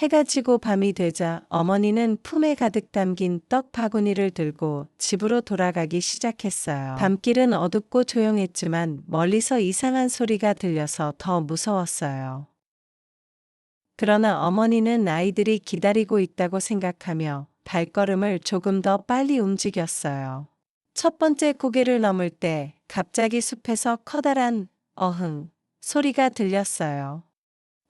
해가 지고 밤이 되자 어머니는 품에 가득 담긴 떡 바구니를 들고 집으로 돌아가기 시작했어요. 밤길은 어둡고 조용했지만 멀리서 이상한 소리가 들려서 더 무서웠어요. 그러나 어머니는 아이들이 기다리고 있다고 생각하며 발걸음을 조금 더 빨리 움직였어요. 첫 번째 고개를 넘을 때 갑자기 숲에서 커다란 어흥 소리가 들렸어요.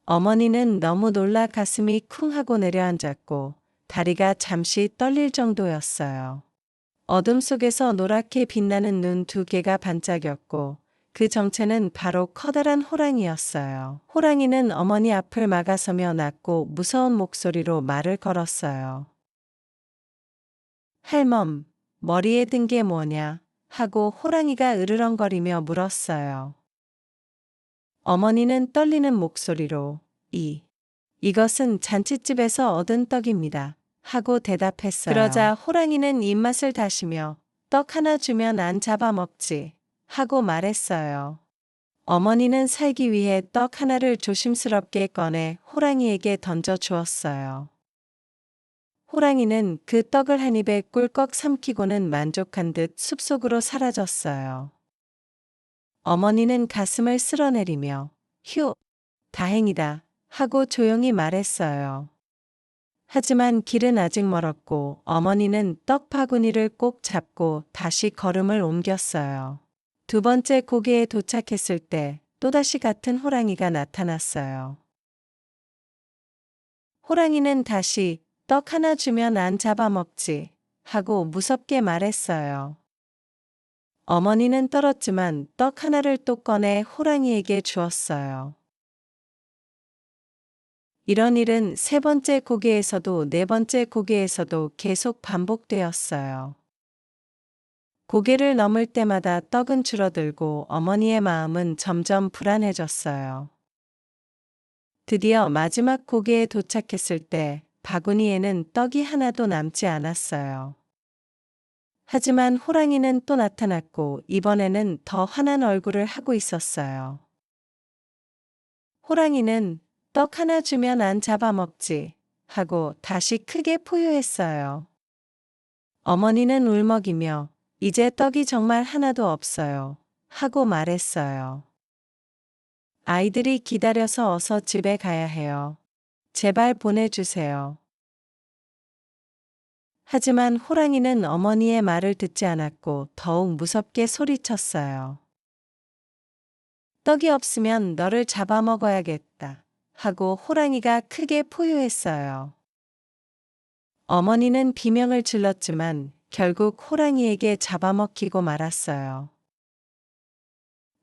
어머니는 너무 놀라 가슴이 쿵 하고 내려앉았고 다리가 잠시 떨릴 정도였어요. 어둠 속에서 노랗게 빛나는 눈 두 개가 반짝였고 그 정체는 바로 커다란 호랑이였어요. 호랑이는 어머니 앞을 막아서며 낮고 무서운 목소리로 말을 걸었어요. 할멈, 머리에 든 게 뭐냐? 하고 호랑이가 으르렁거리며 물었어요. 어머니는 떨리는 목소리로 이것은 잔칫집에서 얻은 떡입니다. 하고 대답했어요. 그러자 호랑이는 입맛을 다시며 떡 하나 주면 안 잡아먹지. 하고 말했어요. 어머니는 살기 위해 떡 하나를 조심스럽게 꺼내 호랑이에게 던져 주었어요. 호랑이는 그 떡을 한 입에 꿀꺽 삼키고는 만족한 듯 숲속으로 사라졌어요. 어머니는 가슴을 쓸어내리며 휴, 다행이다 하고 조용히 말했어요. 하지만 길은 아직 멀었고 어머니는 떡 바구니를 꼭 잡고 다시 걸음을 옮겼어요. 두 번째 고개에 도착했을 때 또다시 같은 호랑이가 나타났어요. 호랑이는 다시 떡 하나 주면 안 잡아먹지 하고 무섭게 말했어요. 어머니는 떨었지만 떡 하나를 또 꺼내 호랑이에게 주었어요. 이런 일은 세 번째 고개에서도 네 번째 고개에서도 계속 반복되었어요. 고개를 넘을 때마다 떡은 줄어들고 어머니의 마음은 점점 불안해졌어요. 드디어 마지막 고개에 도착했을 때 바구니에는 떡이 하나도 남지 않았어요. 하지만 호랑이는 또 나타났고 이번에는 더 환한 얼굴을 하고 있었어요. 호랑이는 떡 하나 주면 안 잡아먹지 하고 다시 크게 포효했어요. 어머니는 울먹이며 이제 떡이 정말 하나도 없어요 하고 말했어요. 아이들이 기다려서 어서 집에 가야 해요. 제발 보내주세요. 하지만 호랑이는 어머니의 말을 듣지 않았고 더욱 무섭게 소리쳤어요. 떡이 없으면 너를 잡아먹어야겠다 하고 호랑이가 크게 포효했어요. 어머니는 비명을 질렀지만 결국 호랑이에게 잡아먹히고 말았어요.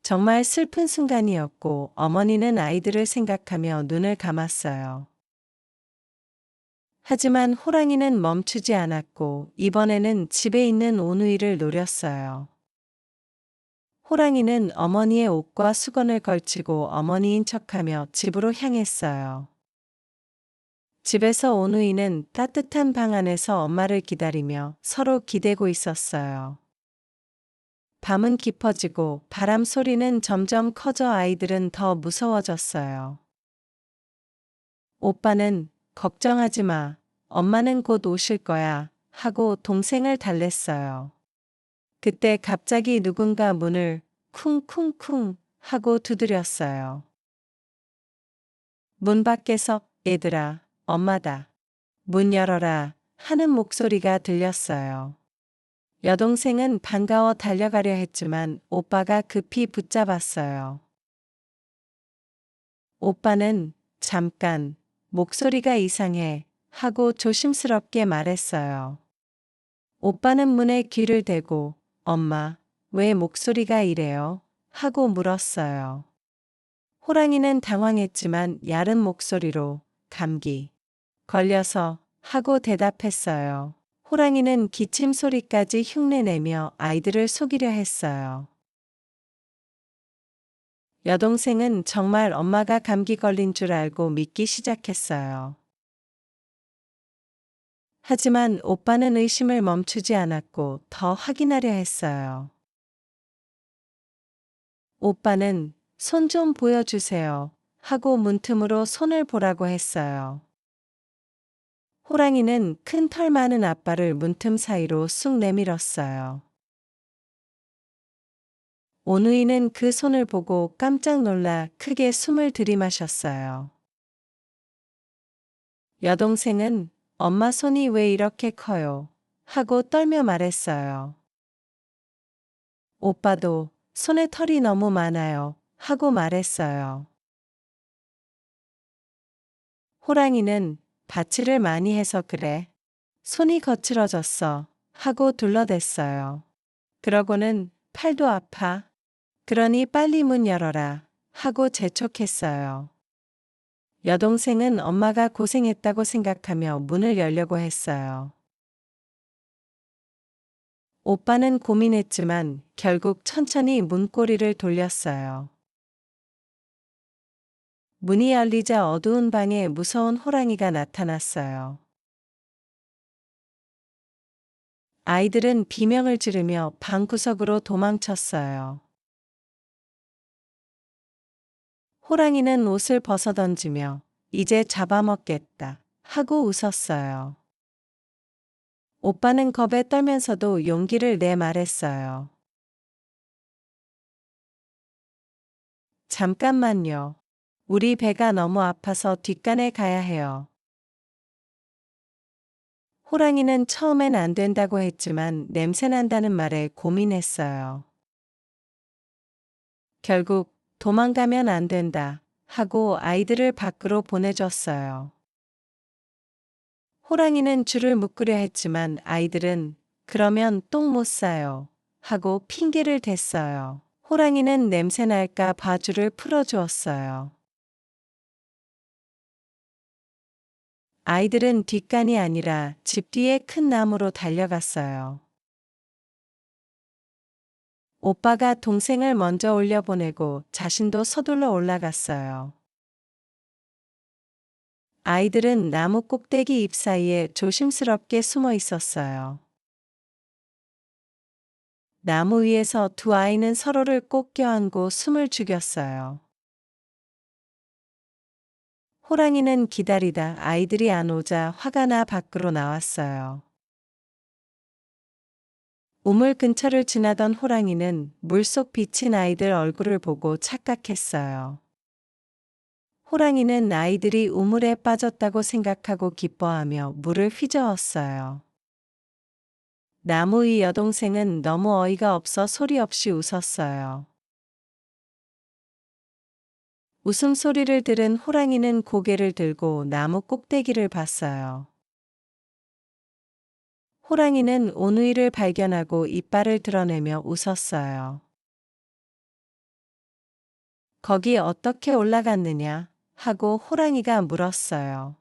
정말 슬픈 순간이었고 어머니는 아이들을 생각하며 눈을 감았어요. 하지만 호랑이는 멈추지 않았고 이번에는 집에 있는 오누이를 노렸어요. 호랑이는 어머니의 옷과 수건을 걸치고 어머니인 척하며 집으로 향했어요. 집에서 오누이는 따뜻한 방 안에서 엄마를 기다리며 서로 기대고 있었어요. 밤은 깊어지고 바람 소리는 점점 커져 아이들은 더 무서워졌어요. 오빠는 걱정하지 마. 엄마는 곧 오실 거야. 하고 동생을 달랬어요. 그때 갑자기 누군가 문을 쿵쿵쿵 하고 두드렸어요. 문 밖에서 얘들아, 엄마다. 문 열어라 하는 목소리가 들렸어요. 여동생은 반가워 달려가려 했지만 오빠가 급히 붙잡았어요. 오빠는 잠깐 목소리가 이상해 하고 조심스럽게 말했어요. 오빠는 문에 귀를 대고 엄마, 왜 목소리가 이래요? 하고 물었어요. 호랑이는 당황했지만 야른 목소리로 감기 걸려서 하고 대답했어요. 호랑이는 기침 소리까지 흉내내며 아이들을 속이려 했어요. 여동생은 정말 엄마가 감기 걸린 줄 알고 믿기 시작했어요. 하지만 오빠는 의심을 멈추지 않았고 더 확인하려 했어요. 오빠는 손 좀 보여주세요 하고 문틈으로 손을 보라고 했어요. 호랑이는 큰 털 많은 앞발을 문틈 사이로 쑥 내밀었어요. 오누이는 그 손을 보고 깜짝 놀라 크게 숨을 들이마셨어요. 여동생은 엄마 손이 왜 이렇게 커요? 하고 떨며 말했어요. 오빠도 손에 털이 너무 많아요. 하고 말했어요. 호랑이는 밭일을 많이 해서 그래. 손이 거칠어졌어. 하고 둘러댔어요. 그러고는 팔도 아파. 그러니 빨리 문 열어라. 하고 재촉했어요. 여동생은 엄마가 고생했다고 생각하며 문을 열려고 했어요. 오빠는 고민했지만 결국 천천히 문고리를 돌렸어요. 문이 열리자 어두운 방에 무서운 호랑이가 나타났어요. 아이들은 비명을 지르며 방구석으로 도망쳤어요. 호랑이는 옷을 벗어던지며 이제 잡아먹겠다 하고 웃었어요. 오빠는 겁에 떨면서도 용기를 내 말했어요. 잠깐만요. 우리 배가 너무 아파서 뒷간에 가야 해요. 호랑이는 처음엔 안 된다고 했지만 냄새난다는 말에 고민했어요. 결국 도망가면 안 된다 하고 아이들을 밖으로 보내줬어요. 호랑이는 줄을 묶으려 했지만 아이들은 그러면 똥 못 싸요 하고 핑계를 댔어요. 호랑이는 냄새날까 봐 줄을 풀어주었어요. 아이들은 뒷간이 아니라 집 뒤에 큰 나무로 달려갔어요. 오빠가 동생을 먼저 올려보내고 자신도 서둘러 올라갔어요. 아이들은 나무 꼭대기 잎 사이에 조심스럽게 숨어 있었어요. 나무 위에서 두 아이는 서로를 꼭 껴안고 숨을 죽였어요. 호랑이는 기다리다 아이들이 안 오자 화가 나 밖으로 나왔어요. 우물 근처를 지나던 호랑이는 물속 비친 아이들 얼굴을 보고 착각했어요. 호랑이는 아이들이 우물에 빠졌다고 생각하고 기뻐하며 물을 휘저었어요. 나무 위 여동생은 너무 어이가 없어 소리 없이 웃었어요. 웃음소리를 들은 호랑이는 고개를 들고 나무 꼭대기를 봤어요. 호랑이는 오누이를 발견하고 이빨을 드러내며 웃었어요. 거기 어떻게 올라갔느냐? 하고 호랑이가 물었어요.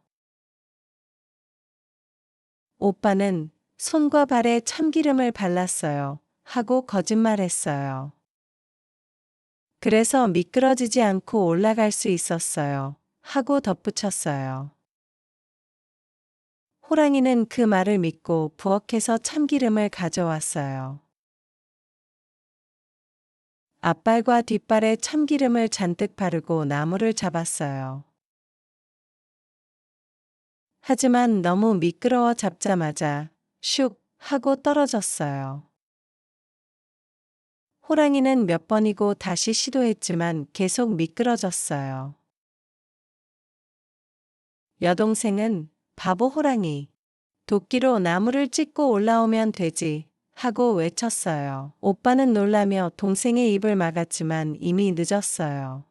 오빠는 손과 발에 참기름을 발랐어요. 하고 거짓말했어요. 그래서 미끄러지지 않고 올라갈 수 있었어요. 하고 덧붙였어요. 호랑이는 그 말을 믿고 부엌에서 참기름을 가져왔어요. 앞발과 뒷발에 참기름을 잔뜩 바르고 나무를 잡았어요. 하지만 너무 미끄러워 잡자마자 슉 하고 떨어졌어요. 호랑이는 몇 번이고 다시 시도했지만 계속 미끄러졌어요. 여동생은 바보 호랑이, 도끼로 나무를 찍고 올라오면 되지 하고 외쳤어요. 오빠는 놀라며 동생의 입을 막았지만 이미 늦었어요.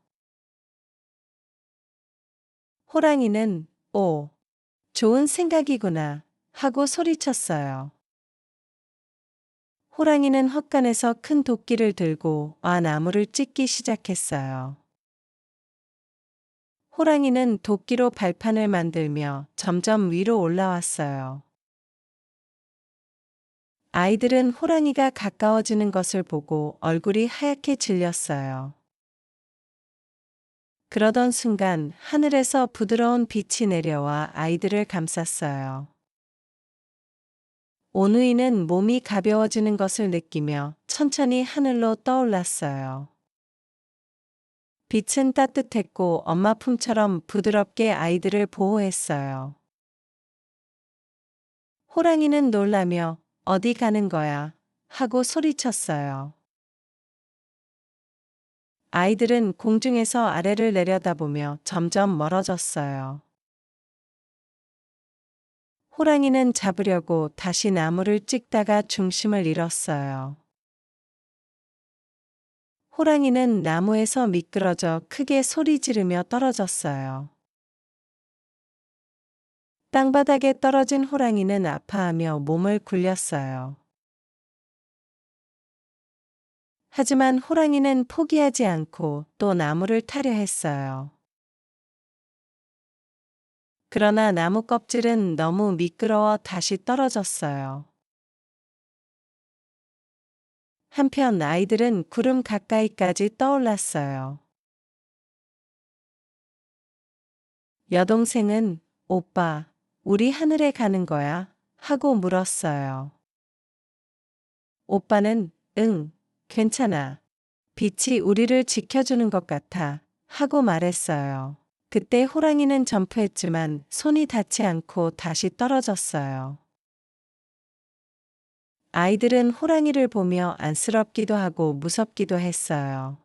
호랑이는 오, 좋은 생각이구나 하고 소리쳤어요. 호랑이는 헛간에서 큰 도끼를 들고 나무를 찢기 시작했어요. 호랑이는 도끼로 발판을 만들며 점점 위로 올라왔어요. 아이들은 호랑이가 가까워지는 것을 보고 얼굴이 하얗게 질렸어요. 그러던 순간 하늘에서 부드러운 빛이 내려와 아이들을 감쌌어요. 오누이는 몸이 가벼워지는 것을 느끼며 천천히 하늘로 떠올랐어요. 빛은 따뜻했고 엄마 품처럼 부드럽게 아이들을 보호했어요. 호랑이는 놀라며 어디 가는 거야? 하고 소리쳤어요. 아이들은 공중에서 아래를 내려다보며 점점 멀어졌어요. 호랑이는 잡으려고 다시 나무를 찍다가 중심을 잃었어요. 호랑이는 나무에서 미끄러져 크게 소리 지르며 떨어졌어요. 땅바닥에 떨어진 호랑이는 아파하며 몸을 굴렸어요. 하지만 호랑이는 포기하지 않고 또 나무를 타려 했어요. 그러나 나무 껍질은 너무 미끄러워 다시 떨어졌어요. 한편 아이들은 구름 가까이까지 떠올랐어요. 여동생은 오빠, 우리 하늘에 가는 거야? 하고 물었어요. 오빠는 응, 괜찮아. 빛이 우리를 지켜주는 것 같아. 하고 말했어요. 그때 호랑이는 점프했지만 손이 닿지 않고 다시 떨어졌어요. 아이들은 호랑이를 보며 안쓰럽기도 하고 무섭기도 했어요.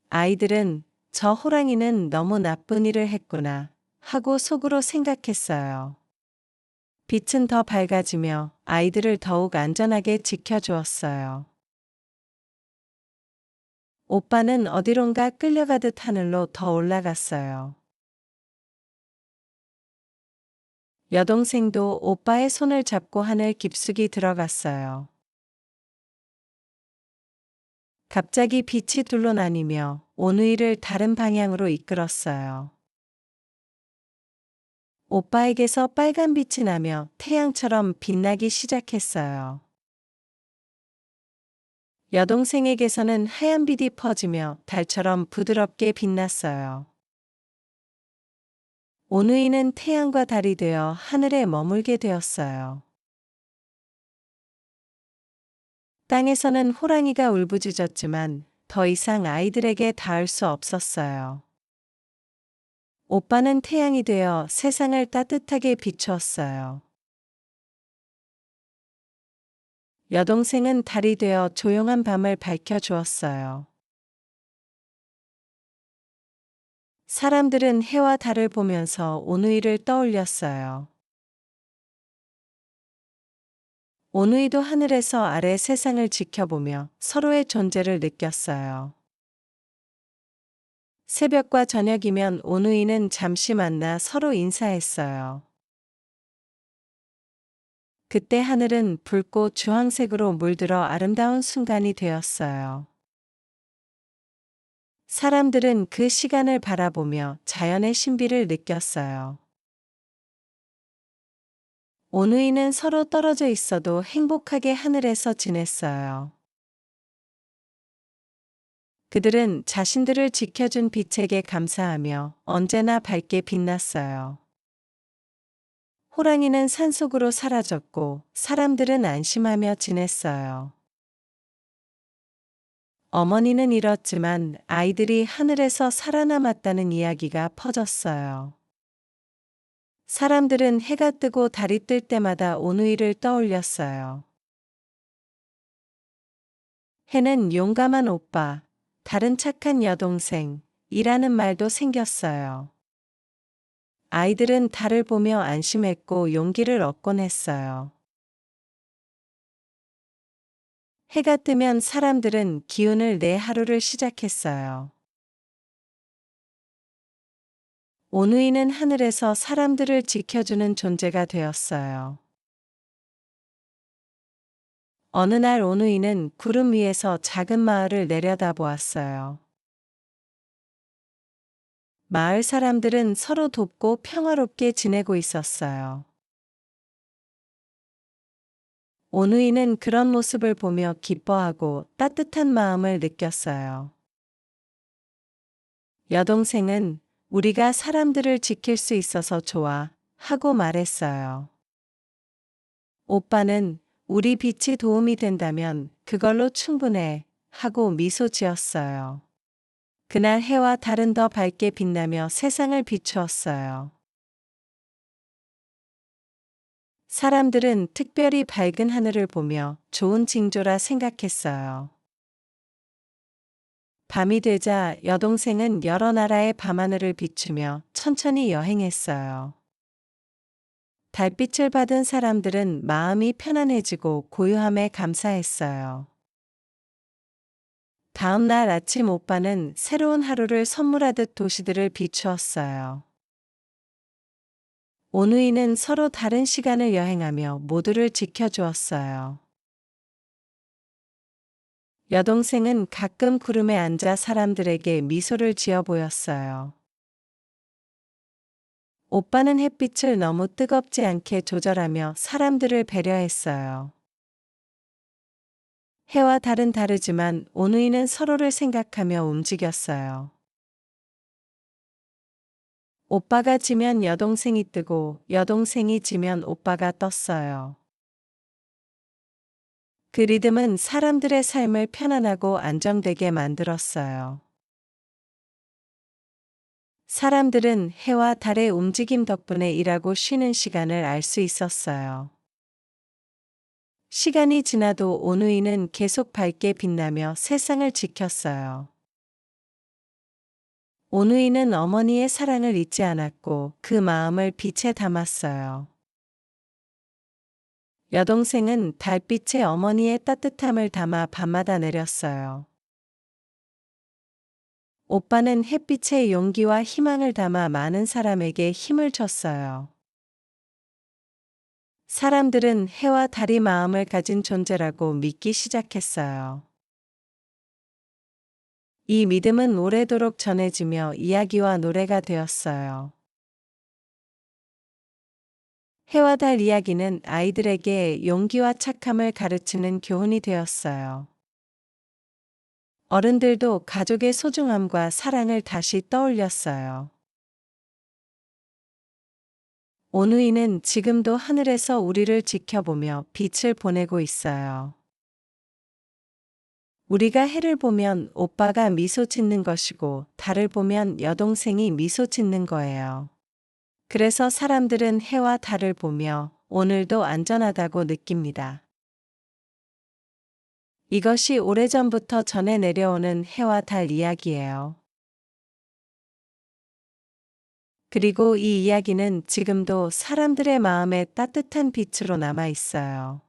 아이들은 저 호랑이는 너무 나쁜 일을 했구나 하고 속으로 생각했어요. 빛은 더 밝아지며 아이들을 더욱 안전하게 지켜주었어요. 오빠는 어디론가 끌려가듯 하늘로 더 올라갔어요. 여동생도 오빠의 손을 잡고 하늘 깊숙이 들어갔어요. 갑자기 빛이 둘로 나뉘며 오누이를 다른 방향으로 이끌었어요. 오빠에게서 빨간 빛이 나며 태양처럼 빛나기 시작했어요. 여동생에게서는 하얀 빛이 퍼지며 달처럼 부드럽게 빛났어요. 오누이는 태양과 달이 되어 하늘에 머물게 되었어요. 땅에서는 호랑이가 울부짖었지만 더 이상 아이들에게 닿을 수 없었어요. 오빠는 태양이 되어 세상을 따뜻하게 비추었어요. 여동생은 달이 되어 조용한 밤을 밝혀주었어요. 사람들은 해와 달을 보면서 오누이를 떠올렸어요. 오누이도 하늘에서 아래 세상을 지켜보며 서로의 존재를 느꼈어요. 새벽과 저녁이면 오누이는 잠시 만나 서로 인사했어요. 그때 하늘은 붉고 주황색으로 물들어 아름다운 순간이 되었어요. 사람들은 그 시간을 바라보며 자연의 신비를 느꼈어요. 오누이는 서로 떨어져 있어도 행복하게 하늘에서 지냈어요. 그들은 자신들을 지켜준 빛에게 감사하며 언제나 밝게 빛났어요. 호랑이는 산속으로 사라졌고 사람들은 안심하며 지냈어요. 어머니는 잃었지만 아이들이 하늘에서 살아남았다는 이야기가 퍼졌어요. 사람들은 해가 뜨고 달이 뜰 때마다 오누이를 떠올렸어요. 해는 용감한 오빠, 달은 착한 여동생, 이라는 말도 생겼어요. 아이들은 달을 보며 안심했고 용기를 얻곤 했어요. 해가 뜨면 사람들은 기운을 내 하루를 시작했어요. 오누이는 하늘에서 사람들을 지켜주는 존재가 되었어요. 어느 날 오누이는 구름 위에서 작은 마을을 내려다보았어요. 마을 사람들은 서로 돕고 평화롭게 지내고 있었어요. 오누이는 그런 모습을 보며 기뻐하고 따뜻한 마음을 느꼈어요. 여동생은 우리가 사람들을 지킬 수 있어서 좋아 하고 말했어요. 오빠는 우리 빛이 도움이 된다면 그걸로 충분해 하고 미소 지었어요. 그날 해와 달은 더 밝게 빛나며 세상을 비추었어요. 사람들은 특별히 밝은 하늘을 보며 좋은 징조라 생각했어요. 밤이 되자 여동생은 여러 나라의 밤하늘을 비추며 천천히 여행했어요. 달빛을 받은 사람들은 마음이 편안해지고 고요함에 감사했어요. 다음 날 아침 오빠는 새로운 하루를 선물하듯 도시들을 비추었어요. 오누이는 서로 다른 시간을 여행하며 모두를 지켜주었어요. 여동생은 가끔 구름에 앉아 사람들에게 미소를 지어 보였어요. 오빠는 햇빛을 너무 뜨겁지 않게 조절하며 사람들을 배려했어요. 해와 달은 다르지만 오누이는 서로를 생각하며 움직였어요. 오빠가 지면 여동생이 뜨고 여동생이 지면 오빠가 떴어요. 그 리듬은 사람들의 삶을 편안하고 안정되게 만들었어요. 사람들은 해와 달의 움직임 덕분에 일하고 쉬는 시간을 알 수 있었어요. 시간이 지나도 오누이는 계속 밝게 빛나며 세상을 지켰어요. 오누이는 어머니의 사랑을 잊지 않았고 그 마음을 빛에 담았어요. 여동생은 달빛에 어머니의 따뜻함을 담아 밤마다 내렸어요. 오빠는 햇빛에 용기와 희망을 담아 많은 사람에게 힘을 줬어요. 사람들은 해와 달이 마음을 가진 존재라고 믿기 시작했어요. 이 믿음은 오래도록 전해지며 이야기와 노래가 되었어요. 해와 달 이야기는 아이들에게 용기와 착함을 가르치는 교훈이 되었어요. 어른들도 가족의 소중함과 사랑을 다시 떠올렸어요. 오누이는 지금도 하늘에서 우리를 지켜보며 빛을 보내고 있어요. 우리가 해를 보면 오빠가 미소 짓는 것이고 달을 보면 여동생이 미소 짓는 거예요. 그래서 사람들은 해와 달을 보며 오늘도 안전하다고 느낍니다. 이것이 오래전부터 전해 내려오는 해와 달 이야기예요. 그리고 이 이야기는 지금도 사람들의 마음에 따뜻한 빛으로 남아 있어요.